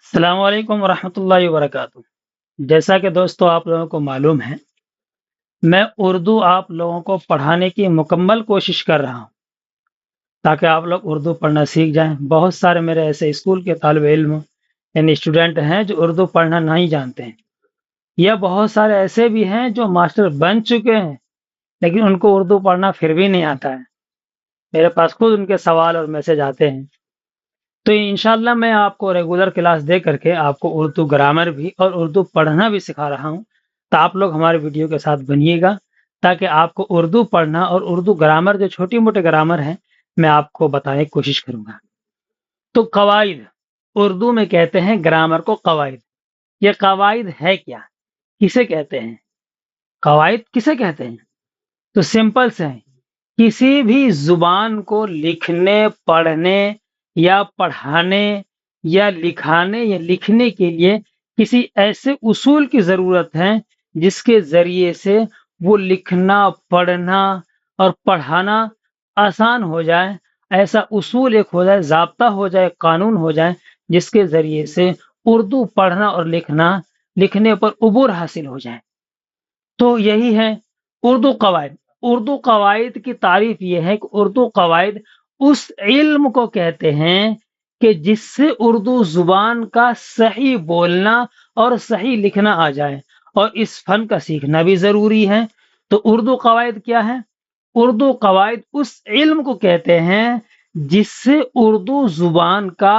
السلام علیکم ورحمۃ اللہ وبرکاتہ۔ جیسا کہ دوستو آپ لوگوں کو معلوم ہے، میں اردو آپ لوگوں کو پڑھانے کی مکمل کوشش کر رہا ہوں تاکہ آپ لوگ اردو پڑھنا سیکھ جائیں۔ بہت سارے میرے ایسے اسکول کے طالب علم یعنی اسٹوڈنٹ ہیں جو اردو پڑھنا نہیں جانتے ہیں، یا بہت سارے ایسے بھی ہیں جو ماسٹر بن چکے ہیں لیکن ان کو اردو پڑھنا پھر بھی نہیں آتا ہے۔ میرے پاس خود ان کے سوال اور میسج آتے ہیں، تو انشاءاللہ میں آپ کو ریگولر کلاس دے کر کے آپ کو اردو گرامر بھی اور اردو پڑھنا بھی سکھا رہا ہوں۔ تو آپ لوگ ہمارے ویڈیو کے ساتھ بنیے گا تاکہ آپ کو اردو پڑھنا اور اردو گرامر جو چھوٹی موٹے گرامر ہیں میں آپ کو بتانے کی کوشش کروں گا۔ تو قواعد اردو میں کہتے ہیں گرامر کو قواعد۔ یہ قواعد ہے کیا؟ کسے کہتے ہیں؟ قواعد کسے کہتے ہیں؟ تو سمپل سے ہیں، کسی بھی زبان کو لکھنے، پڑھنے یا پڑھانے یا لکھانے یا لکھنے کے لیے کسی ایسے اصول کی ضرورت ہے جس کے ذریعے سے وہ لکھنا، پڑھنا اور پڑھانا آسان ہو جائے۔ ایسا اصول ایک ہو جائے، ضابطہ ہو جائے، قانون ہو جائے، جس کے ذریعے سے اردو پڑھنا اور لکھنے پر عبور حاصل ہو جائے۔ تو یہی ہے اردو قواعد۔ اردو قواعد کی تعریف یہ ہے کہ اردو قواعد اس علم کو کہتے ہیں کہ جس سے اردو زبان کا صحیح بولنا اور صحیح لکھنا آ جائے، اور اس فن کا سیکھنا بھی ضروری ہے۔ تو اردو قواعد کیا ہے؟ اردو قواعد اس علم کو کہتے ہیں جس سے اردو زبان کا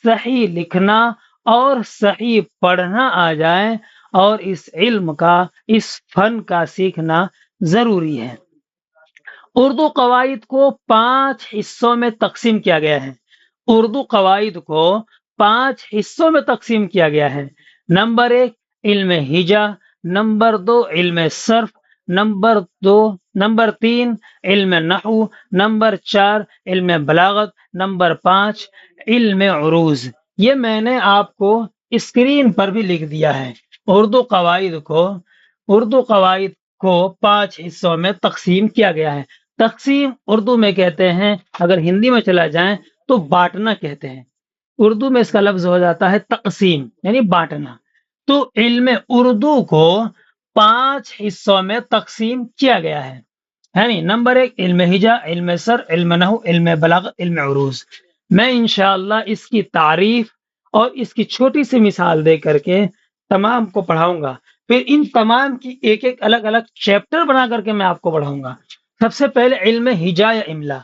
صحیح لکھنا اور صحیح پڑھنا آ جائے، اور اس علم کا، اس فن کا سیکھنا ضروری ہے۔ اردو قواعد کو 5 حصوں میں تقسیم کیا گیا ہے۔ اردو قواعد کو 5 حصوں میں تقسیم کیا گیا ہے۔ نمبر 1 علم ہجا، نمبر 2 علم صرف، نمبر 3 علم نحو، نمبر 4 علم بلاغت، نمبر 5 علم عروض۔ یہ میں نے آپ کو اسکرین پر بھی لکھ دیا ہے۔ اردو قواعد کو 5 حصوں میں تقسیم کیا گیا ہے۔ تقسیم اردو میں کہتے ہیں، اگر ہندی میں چلا جائیں تو بانٹنا کہتے ہیں۔ اردو میں اس کا لفظ ہو جاتا ہے تقسیم، یعنی بانٹنا۔ تو علم اردو کو 5 حصوں میں تقسیم کیا گیا ہے۔ نمبر 1 علم ہجا، علم سر، علم نحو، علم بلاغت، علم عروض۔ میں انشاءاللہ اس کی تعریف اور اس کی چھوٹی سی مثال دے کر کے تمام کو پڑھاؤں گا، پھر ان تمام کی ایک ایک الگ الگ چیپٹر بنا کر کے میں آپ کو پڑھاؤں گا۔ سب سے پہلے علم ہجا یا املا۔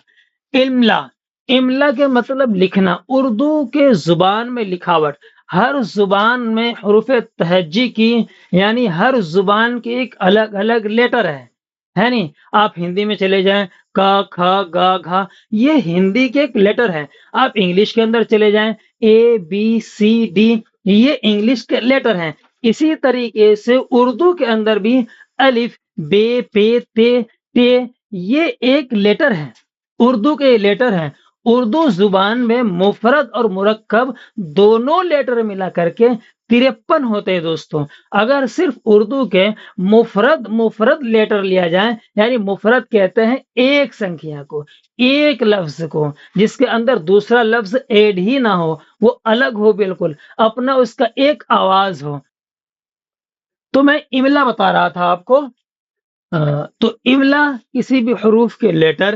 املا کے مطلب لکھنا، اردو کے زبان میں لکھاوٹ۔ ہر زبان میں حروف تہجی کی، یعنی ہر زبان کی ایک الگ الگ لیٹر ہے نہیں؟ آپ ہندی میں چلے جائیں، کا، کھا، گا، گھا، یہ ہندی کے ایک لیٹر ہے۔ آپ انگلش کے اندر چلے جائیں، اے بی سی ڈی، یہ انگلش کے لیٹر ہیں۔ اسی طریقے سے اردو کے اندر بھی الف، بے، پے، تے، ٹے، یہ ایک لیٹر ہے، اردو کے لیٹر ہیں۔ اردو زبان میں مفرد اور مرکب دونوں لیٹر ملا کر کے 53 ہوتے ہیں دوستوں۔ اگر صرف اردو کے مفرد لیٹر لیا جائے، یعنی مفرد کہتے ہیں ایک سنکھیا کو، ایک لفظ کو جس کے اندر دوسرا لفظ ایڈ ہی نہ ہو، وہ الگ ہو، بالکل اپنا اس کا ایک آواز ہو۔ تو میں املا بتا رہا تھا آپ کو۔ تو املا کسی بھی حروف کے لیٹر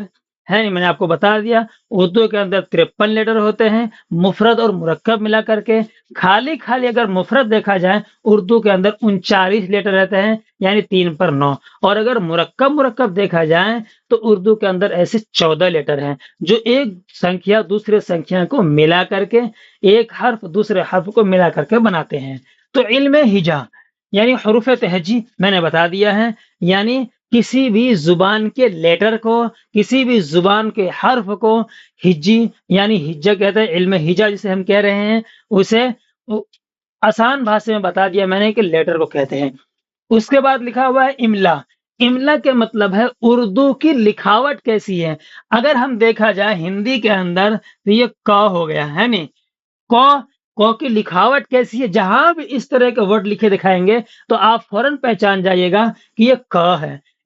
ہے، میں نے آپ کو بتا دیا۔ اردو کے اندر 53 لیٹر ہوتے ہیں، مفرد اور مرکب ملا کر کے۔ خالی اگر مفرد دیکھا جائے، اردو کے اندر 39 لیٹر رہتے ہیں، یعنی 3 پر 9۔ اور اگر مرکب دیکھا جائے تو اردو کے اندر ایسے 14 لیٹر ہیں، جو ایک سنکھیا دوسرے سنکھیا کو ملا کر کے، ایک حرف دوسرے حرف کو ملا کر کے بناتے ہیں۔ تو علم ہجا یعنی حروف تہجی میں نے بتا دیا ہے، یعنی کسی بھی زبان کے لیٹر کو، کسی بھی زبان کے حرف کو ہجی یعنی ہجا کہتے ہیں۔ علم ہجا جسے ہم کہہ رہے ہیں، اسے آسان بھاشا میں بتا دیا میں نے کہ لیٹر کو کہتے ہیں۔ اس کے بعد لکھا ہوا ہے املا۔ املا کے مطلب ہے اردو کی لکھاوٹ کیسی ہے۔ اگر ہم دیکھا جائے ہندی کے اندر تو یہ ک ہو گیا ہے نہیں، کو کی لکھاوٹ کیسی ہے؟ جہاں بھی اس طرح کے ورڈ لکھے دکھائیں گے تو آپ فوراً پہچان جائیے گا کہ یہ ک ہے۔